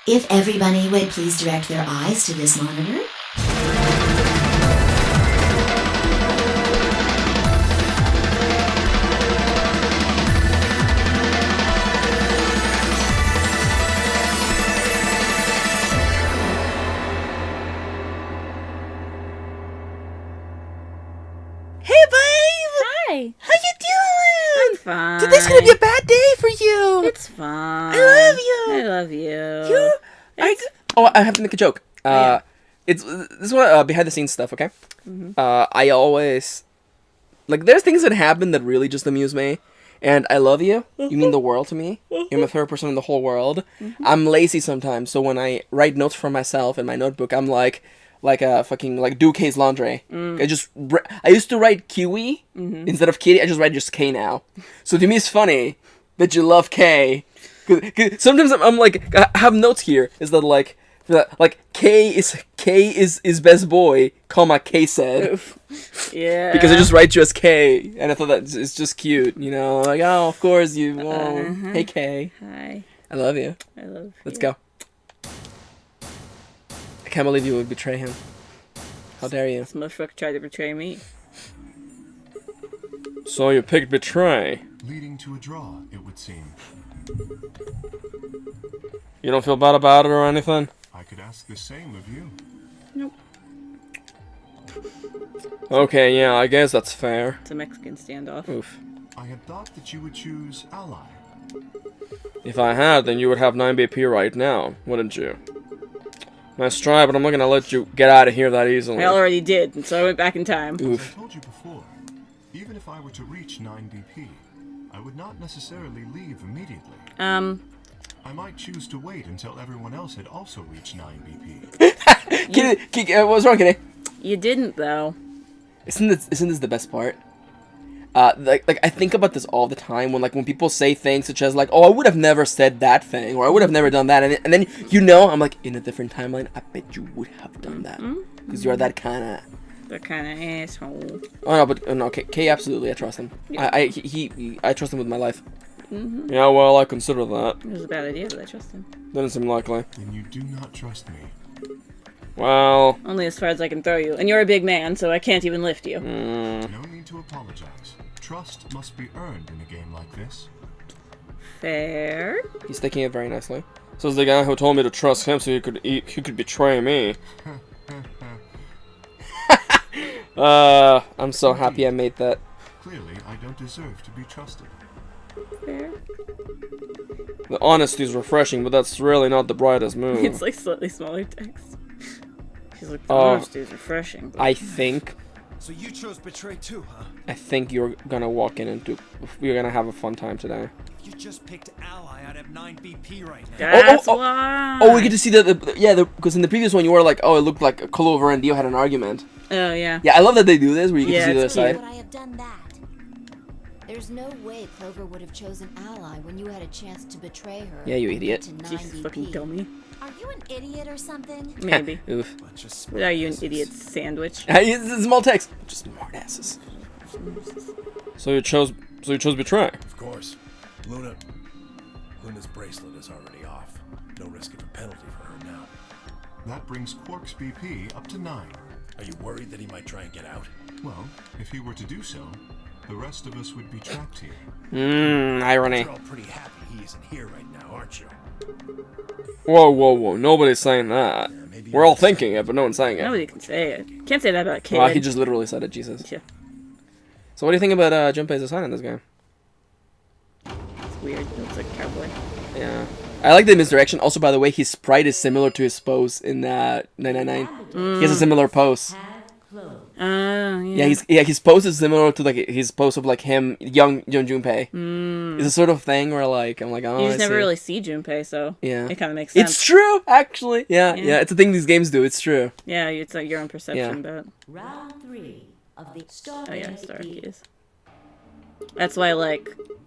If everybody would please direct their eyes to this monitor. Hey, babe! Hi. How you doing? I'm fine. Today's gonna be a bad day for you. It's fine. I love you. I love you. I have to make a joke. yeah. This is what behind the scenes stuff. Okay. I always there's things that happen that really just amuse me. And I love you. You mean the world to me. You're my favorite person in the whole world. I'm lazy sometimes, so when I write notes for myself in my notebook, I'm like a fucking do K's laundry. I used to write Kiwi instead of Kitty. I just write K now. So to me, it's funny that you love K. 'Cause sometimes I'm like, I have notes here. Is that K is best boy, comma K said. Yeah. Because I just write you as K, and I thought that it's just cute, you know. Like, oh, of course you. Oh, hey K. Hi. I love you. I love you. Let's go. I can't believe you would betray him. How dare you? This motherfucker tried to betray me. So you picked betray. Leading to a draw, it would seem. You don't feel bad about it or anything? I could ask the same of you. Nope. Okay, yeah, I guess that's fair. It's a Mexican standoff. Oof. I had thought that you would choose ally. If I had, then you would have 9 BP right now, wouldn't you? Nice try, but I'm not gonna let you get out of here that easily. I already did, and so I went back in time. As I Oof. told you before, even if I were to reach 9 BP, I would not necessarily leave immediately. I might choose to wait until everyone else had also reached 9 BP. What's wrong, Kitty? You didn't, though. Isn't this the best part? I think about this all the time when people say things such as oh, I would have never said that thing, or I would have never done that, and then I'm like, in a different timeline, I bet you would have done that because you're that kind of asshole. Oh no, but no, K absolutely, I trust him. Yeah. I trust him with my life. Yeah, well, I consider that. It was a bad idea, but I trust him. Doesn't seem likely. Then you do not trust me. Well, Only as far as I can throw you, and you're a big man, so I can't even lift you. No need to apologize. Trust must be earned in a game like this. Fair. he's taking it very nicely. Says the guy who told me to trust him so he could betray me. I'm so happy I made that. Clearly, I don't deserve to be trusted. Fair. The honesty is refreshing, but that's really not the brightest move. It's like slightly smaller text. She's like, the honesty is refreshing. But I think So you chose betray too, huh? you're gonna walk in and we're gonna have a fun time today. You just picked ally out of 9 BP right now. That's why. Oh, we get to see because in the previous one you were like, oh, it looked like Clover and Dio had an argument. Oh, yeah. Yeah, I love that they do this where you get Yeah, to see the other it's cute. side. Would I have done that? There's no way Clover would have chosen ally when you had a chance to betray her. Yeah, you and idiot. get to 9 She's BP. fucking dummy. Are you an idiot or something? Maybe. Oof. Bunch of What are you, an smartasses. idiot sandwich? It's small text. Just smart asses. So you chose betray. Of course. Luna's bracelet is already off. No risk of a penalty for her now. That brings Quark's BP up to 9. Are you worried that he might try and get out? Well, if he were to do so, the rest of us would be trapped here. Irony. You're all pretty happy he isn't here right now, aren't you? Whoa. Nobody's saying that. maybe We're all thinking it, but no one's saying it. Nobody can say it. Can't say that about Kid. Wow, he just literally said it, Jesus. Yeah. So what do you think about Junpei's design in this game? It's weird. It looks like a cowboy. Yeah. I like the misdirection. Also, by the way, his sprite is similar to his pose in 999. He has a similar pose. Oh, Yeah, his pose is similar to his pose of him, young Junpei. It's a sort of thing where I'm like, oh, You I just never see. really see Junpei, so Yeah. it kind of makes sense. It's true, actually. Yeah, Yeah. it's a thing these games do. It's true. Yeah, it's like your own perception, but Round 3 of the Star oh yeah, Star Keys. That's why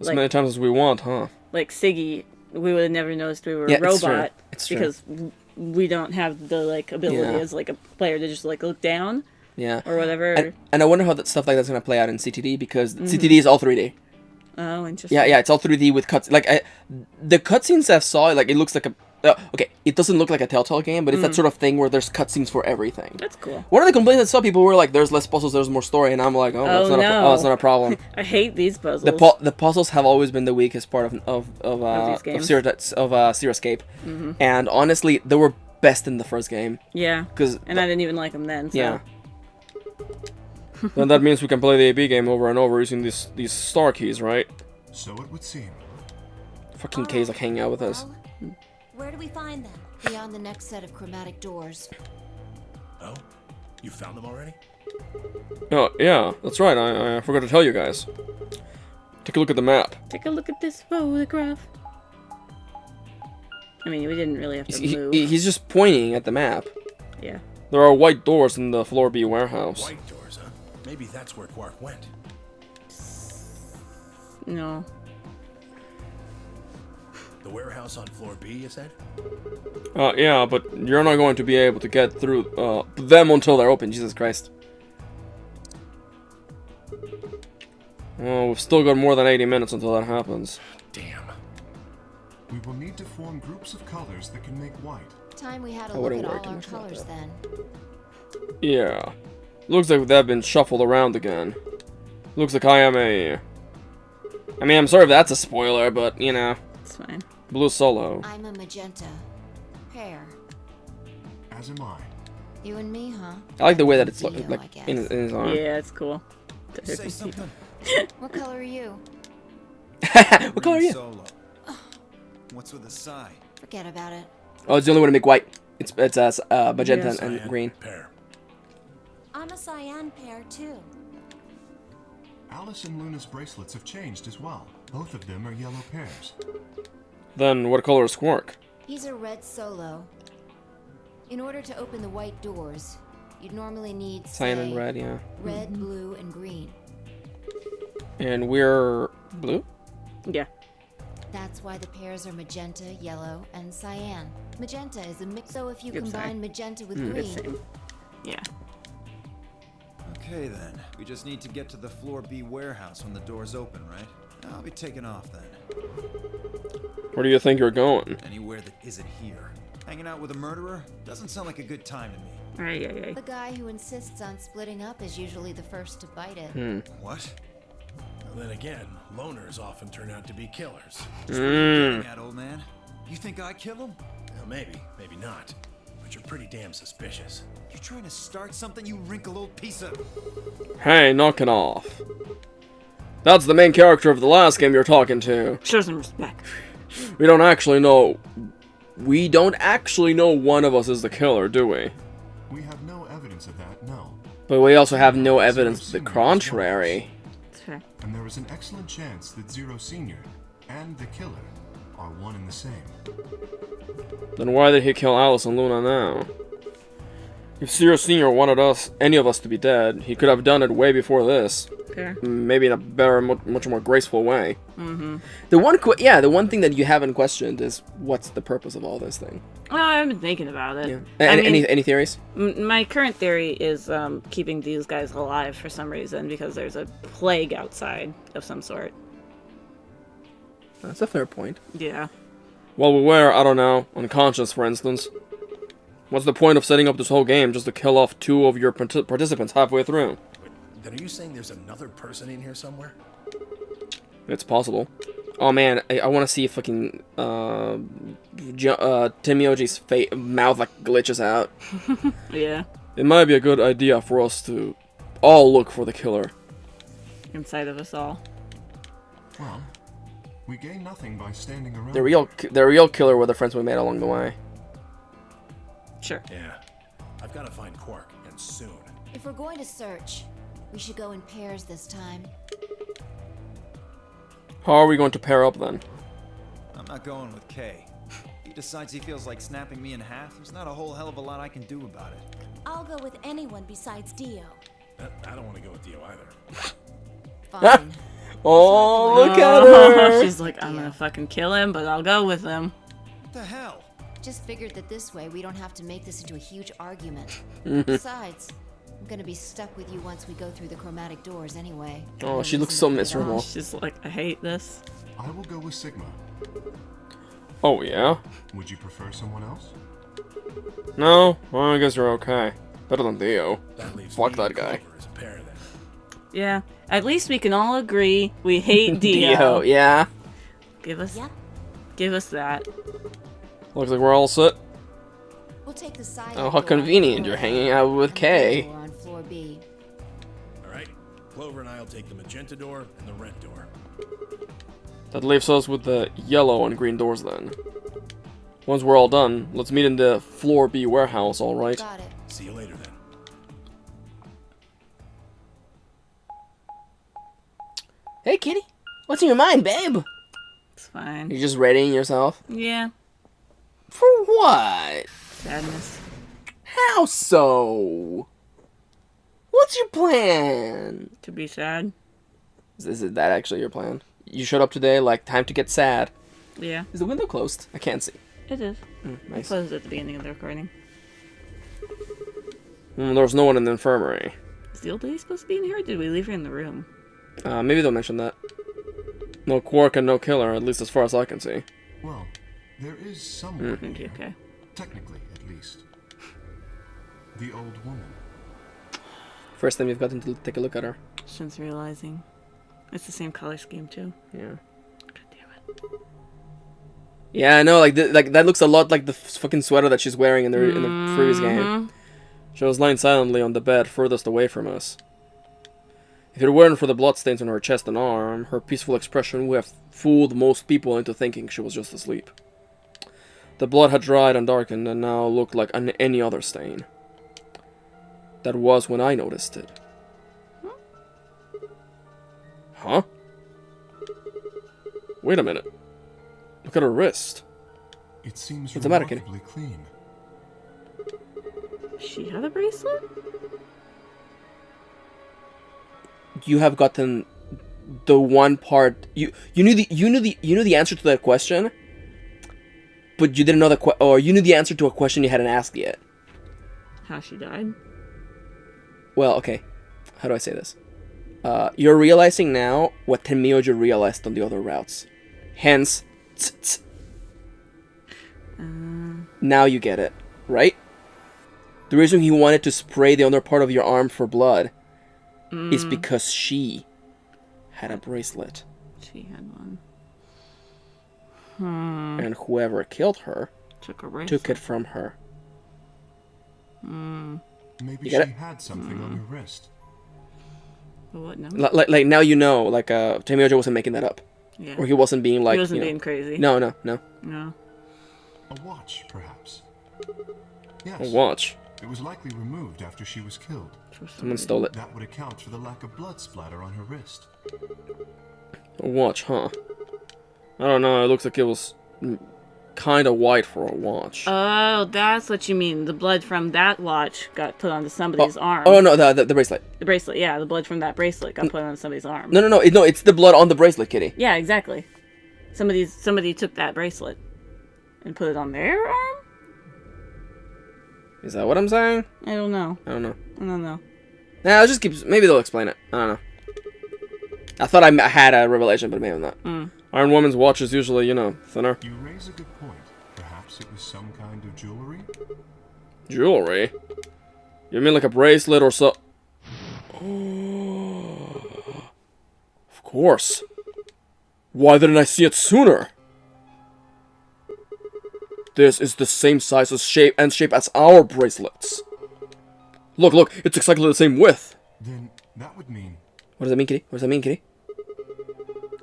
As many times as we want, huh? like Siggy, we would have never noticed we were Yeah, a robot it's true. because we don't have the ability Yeah. as a player to just look down Yeah. or whatever. And I wonder how that stuff like that's gonna play out in CTD because CTD is all 3D. Oh, interesting. Yeah, it's all 3D with cuts. The cutscenes I saw, it looks like okay, it doesn't look like a Telltale game, but it's that sort of thing where there's cutscenes for everything. That's cool. One of the complaints that some people were like, "There's less puzzles, there's more story," and I'm like, "Oh, that's not a problem." I hate these puzzles. The puzzles have always been the weakest part of Zero Escape, and honestly, they were best in the first game. Yeah, and I didn't even like them then. So. Yeah. Then that means we can play the AB game over and over using these star keys, right? So it would seem. Fucking K's like hanging out with us. Well, where do we find them? Beyond the next set of chromatic doors. Oh? You found them already? Oh, yeah, that's right. I forgot to tell you guys. Take a look at the map. Take a look at this photograph. I mean, we didn't really have to move. He's just pointing at the map. Yeah. There are white doors in the floor B warehouse. White doors, huh? Maybe that's where Quark went. No. The warehouse on floor B, you said? Yeah, but you're not going to be able to get through them until they're open. Jesus Christ. Well, we've still got more than 80 minutes until that happens. Damn. We will need to form groups of colors that can make white. Time we had I a look wouldn't at worry all too our much about colors that. then. Yeah. Looks like they've been shuffled around again. Looks like I am a... I mean, I'm sorry if that's a spoiler, but, you know. It's fine. Blue Solo. I'm a magenta. Pear. As am I. You and me, huh? I like the way that it's Theo, I like guess. in his arm. Yeah, it's cool. Say something. What color are you? What color are you? Solo. What's with the sigh? Forget about it. Oh, it's the only one to make white. It's magenta Yes. and green. Pear. I'm a cyan pear, too. Alice and Luna's bracelets have changed as well. Both of them are yellow pairs. Then what color is Quark? He's a red solo. In order to open the white doors, you'd normally need, Cyan say, and red, yeah. red, blue, and green. And we're blue? Yeah. That's why the pairs are magenta, yellow, and cyan. Magenta is a mix, so if you Good combine sign. magenta with Good green, same. Yeah. Okay then. We just need to get to the floor B warehouse when the doors open, right? I'll be taking off then. Where do you think you're going? Anywhere that isn't here. Hanging out with a murderer doesn't sound like a good time to me. Ay. the guy who insists on splitting up is usually the first to bite it. What? Then again, loners often turn out to be killers. That old man? You think I kill him? Well, maybe not. But you're pretty damn suspicious. You're trying to start something, you wrinkled old piece of... Hey, knock it off. That's the main character of the last game you're talking to. Show some respect. We don't actually know one of us is the killer, do we? We have no evidence of that, no. But we also have no evidence to the contrary. It's fair. And there is an excellent chance that Zero Senior and the killer are one and the same. Then why did he kill Alice and Luna now? If Zero Senior wanted any of us to be dead, he could have done it way before this. Fair. Maybe in a better, much more graceful way. Mm-hmm. The one thing that you haven't questioned is what's the purpose of all this thing. Oh, I've been thinking about it. Yeah. I mean, Any theories? My current theory is keeping these guys alive for some reason because there's a plague outside of some sort. That's a fair point. Yeah. Well, we were, I don't know, unconscious, for instance. What's the point of setting up this whole game just to kill off 2 of your participants halfway through? Wait, then are you saying there's another person in here somewhere? It's possible. Oh man, I want to see if fucking Timioji's mouth like glitches out. Yeah. It might be a good idea for us to all look for the killer. Inside of us all. Well, we gain nothing by standing around. The real killer were the friends we made along the way. Sure. Yeah. I've got to find Quark, and soon. If we're going to search, we should go in pairs this time. How are we going to pair up then? I'm not going with Kay. He decides he feels like snapping me in half. There's not a whole hell of a lot I can do about it. I'll go with anyone besides Dio. I don't want to go with Dio either. Fine. Oh, look at her! She's like, I'm gonna fucking kill him, but I'll go with him. What the hell? Just figured that this way we don't have to make this into a huge argument. Mm-hmm. Besides, I'm gonna be stuck with you once we go through the chromatic doors anyway. Oh, No she looks reason so to put it miserable. off. She's like, I hate this. I will go with Sigma. Oh, yeah? Would you prefer someone else? No? Well, I guess you're okay. Better than Theo. That leaves Fuck me that and guy. Clover as a pair then. Yeah. At least we can all agree we hate Dio. Theo, yeah? Give us Yep. give us that. Looks like we're all set. We'll take the side. Oh, how convenient. You're hanging out with Kay. On floor B. Alright, Clover and I'll take the magenta door and the red door. That leaves us with the yellow and green doors then. Once we're all done, let's meet in the floor B warehouse, alright? Got it. See you later then. Hey, kitty. What's in your mind, babe? It's fine. You're just readying yourself? Yeah. For what? Sadness. How so? What's your plan? To be sad. Is that actually your plan? You showed up today like time to get sad. Yeah. Is the window closed? I can't see. It is. Nice. Closed at the beginning of the recording. There's no one in the infirmary. Is the old lady supposed to be in here, or did we leave her in the room? Maybe they'll mention that. No Quark and no Killer, at least as far as I can see. Well, there is someone here. Okay. Technically, at least. The old woman. First time you've gotten to take a look at her. Since realizing. It's the same color scheme, too. Yeah. God damn it. Yeah, I know. Like that looks a lot like the fucking sweater that she's wearing in the previous game. She was lying silently on the bed, furthest away from us. If it weren't for the bloodstains on her chest and arm, her peaceful expression would have fooled most people into thinking she was just asleep. The blood had dried and darkened, and now looked like any other stain. That was when I noticed it. Huh? Wait a minute. Look at her wrist. It seems What's the matter, kitty? remarkably clean. She had a bracelet? You have gotten the one part you knew the answer to that question, but you didn't know or you knew the answer to a question you hadn't asked yet. How she died? Well, okay. How do I say this? You're realizing now what Tenmyoji realized on the other routes. Hence, now you get it, right? The reason he wanted to spray the under part of your arm for blood is because she had a bracelet. She had one. And whoever killed her Took a bracelet. took it from her. Maybe You she get it? had something on her wrist. But what now? Like now you know, like Tenmyoji wasn't making that up. Yeah. Or he wasn't being like, He wasn't you know, being crazy. No. No. A watch, perhaps. Yes. A watch. It was likely removed after she was killed. Someone stole it. That would account for the lack of blood splatter on her wrist. A watch, huh? I don't know. It looks like it was kind of white for a watch. Oh, that's what you mean. The blood from that watch got put onto somebody's arm. Oh no, the bracelet. The bracelet, yeah. The blood from that bracelet got put on somebody's arm. No. It's the blood on the bracelet, kitty. Yeah, exactly. Somebody took that bracelet and put it on their arm? Is that what I'm saying? I don't know. I don't know. I Nah, I'll just keep. Maybe they'll explain it. I don't know. I thought I had a revelation, but maybe not. Iron Woman's watch is usually, thinner. You raise a good point. Perhaps it was some kind of jewelry? Jewelry? You mean like a bracelet or so? Of course. Why didn't I see it sooner? This is the same size as shape as our bracelets. Look, it's exactly the same width. Then that would mean... What does that mean, kitty?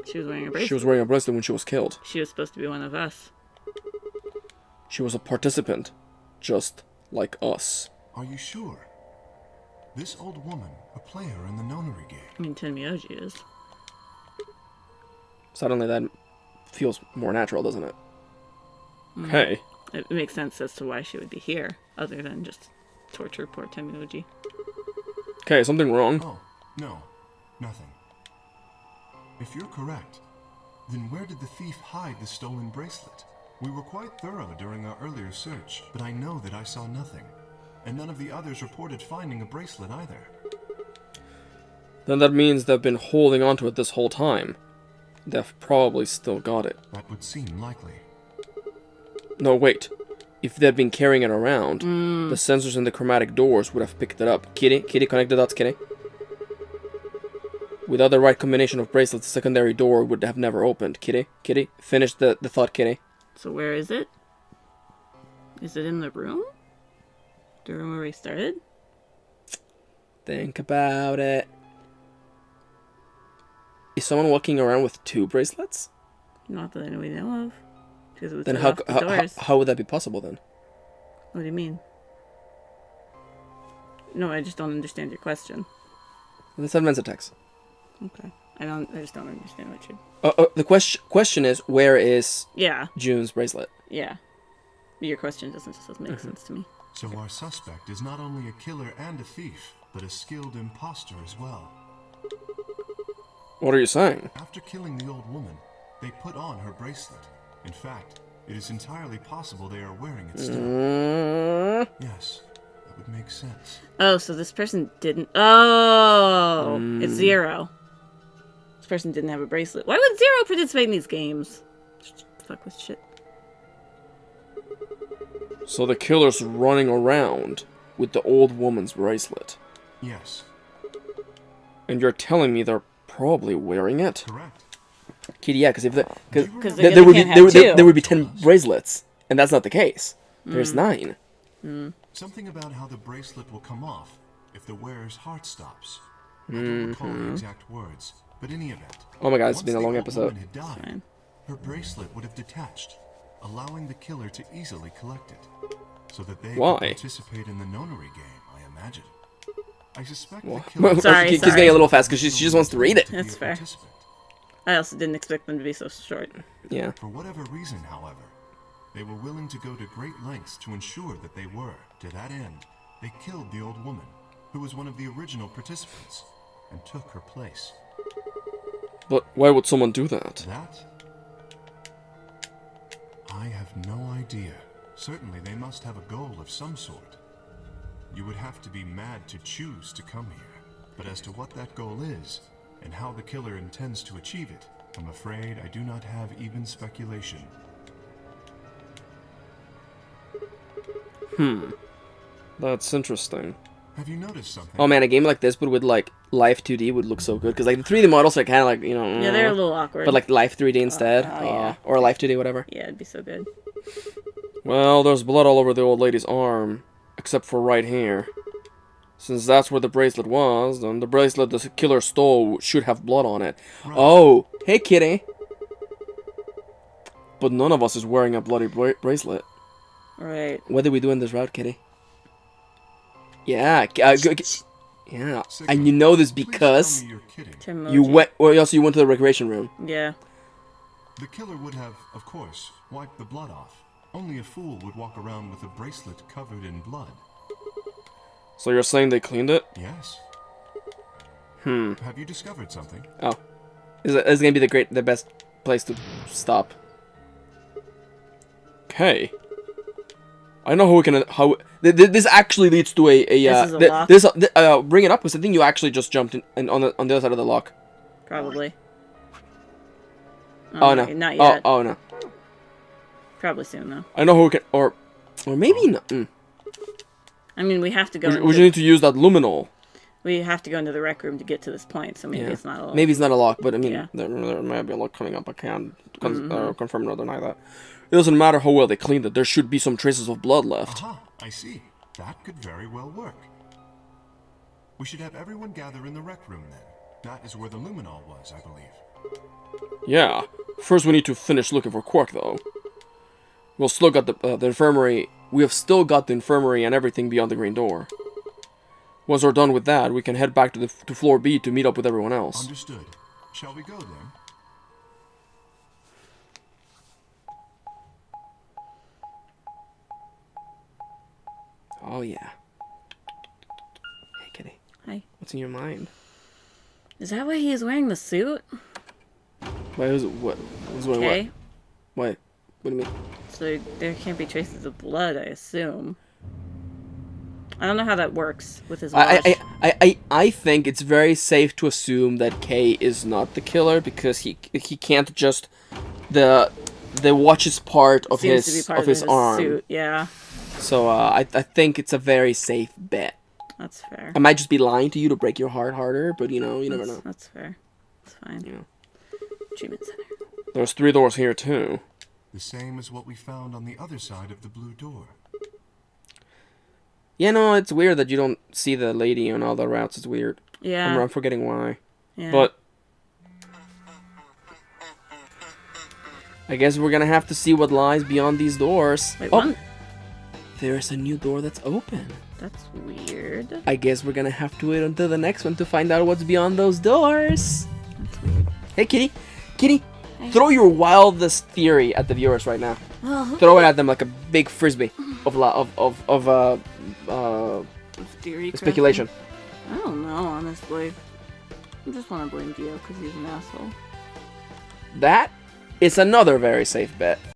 She was wearing a bracelet. She was wearing a bracelet when she was killed. She was supposed to be one of us. She was a participant, just like us. Are you sure? This old woman, a player in the nonary game. I mean, Tenmyoji is. Suddenly that feels more natural, doesn't it? Okay. It makes sense as to why she would be here, other than just torture poor Tenmyoji. Okay, something wrong. Oh, no. Nothing. If you're correct, then where did the thief hide the stolen bracelet? We were quite thorough during our earlier search, but I know that I saw nothing. And none of the others reported finding a bracelet either. Then that means they've been holding onto it this whole time. They've probably still got it. That would seem likely. No, wait. If they'd been carrying it around, the sensors in the chromatic doors would have picked it up. Kitty, connect the dots, Kitty. Without the right combination of bracelets, the secondary door would have never opened. Kitty, finish the thought, Kitty. So where is it? Is it in the room? The room where we started? Think about it. Is someone walking around with 2 bracelets? Not that we know of. Because it was Then how would that be possible then? What do you mean? No, I just don't understand your question. Let's advance attacks. Okay. I just don't understand what you... The question is, where is June's bracelet? Yeah. Your question doesn't just make sense to me. So our suspect is not only a killer and a thief, but a skilled imposter as well. What are you saying? After killing the old woman, they put on her bracelet. In fact, it is entirely possible they are wearing it still. Yes, that would make sense. Oh, so this person didn't... Oh! It's Zero. This person didn't have a bracelet. Why would Zero participate in these games? Fuck with shit. So the killer's running around with the old woman's bracelet. Yes. And you're telling me they're probably wearing it? Correct. Kitty, yeah, because there would be 10 bracelets, and that's not the case. There's 9. Something about how the bracelet will come off if the wearer's heart stops. I don't recall the exact words, but in any event. Oh my god, it's been a long once the old episode. woman had died, her bracelet would have detached, allowing the killer to easily collect it, so that they could participate in the nonary game, I imagine. I suspect the killer... Sorry. She's getting a little fast because she just wants to read it. That's fair. I also didn't expect them to be so short. Yeah. For whatever reason, however, they were willing to go to great lengths to ensure that they were. To that end, they killed the old woman, who was one of the original participants, and took her place. But why would someone do that? That? I have no idea. Certainly they must have a goal of some sort. You would have to be mad to choose to come here. But as to what that goal is, and how the killer intends to achieve it, I'm afraid I do not have even speculation. That's interesting. Have you noticed something? Oh man, a game like this, but with like Life 2D would look so good. Because like the 3D models are kind of like, you know... Yeah, they're a little awkward. But like Life 3D instead. Yeah. Or Life 2D, whatever. Yeah, it'd be so good. Well, there's blood all over the old lady's arm. Except for right here. Since that's where the bracelet was, then the bracelet the killer stole should have blood on it. Right. Oh, hey kitty. But none of us is wearing a bloody bracelet. Right. What did we do in this route, kitty? Yeah, yeah. And you know this because you went to the recreation room. Yeah. The killer would have, of course, wiped the blood off. Only a fool would walk around with a bracelet covered in blood. So you're saying they cleaned it? Yes. Have you discovered something? Oh. This is gonna be the best place to stop. Okay. I know this actually leads to a this is a lock. Bring it up because I think you actually just jumped in on the other side of the lock. Probably. Oh no. Not yet. Oh no. Probably soon though. I know who can or maybe not. I mean, we have to go. We need to use that luminol. We have to go into the rec room to get to this point, so maybe it's not a lock. Maybe it's not a lock, but I mean, there might be a lock coming up. I can't confirm nor deny that. It doesn't matter how well they cleaned it. There should be some traces of blood left. Aha, I see. That could very well work. We should have everyone gather in the rec room then. That is where the luminol was, I believe. Yeah. First, we need to finish looking for Quark, though. We'll still got the infirmary. We have still got the infirmary and everything beyond the green door. Once we're done with that, we can head back to floor B to meet up with everyone else. Understood. Shall we go then? Oh yeah. Hey kitty. Hi. What's in your mind? Is that why he is wearing the suit? Why is it what? Who's wearing what? What? What do you mean? So there can't be traces of blood, I assume. I don't know how that works with his watch. I think it's very safe to assume that Kay is not the killer because he can't just the watch is part of Seems to be his part of his arm. suit. Yeah, So I think it's a very safe bet. that's fair. I might just be lying to you to break your heart harder, but you know, you never know. That's fair. That's fine. You know. Treatment center. There's 3 doors here too. The same as what we found on the other side of the blue door. Yeah, no, it's weird that you don't see the lady on all the routes. It's weird. Yeah. I'm forgetting why. Yeah. But I guess we're gonna have to see what lies beyond these doors. Wait, oh, what? there's a new door that's open. That's weird. I guess we're gonna have to wait until the next one to find out what's beyond those doors. That's weird. Hey, Kitty. Kitty, throw your wildest theory at the viewers right now. Oh, Throw it at them like a big frisbee of theory speculation. crafting? I don't know, honestly. I just want to blame Dio because he's an asshole. That is another very safe bet.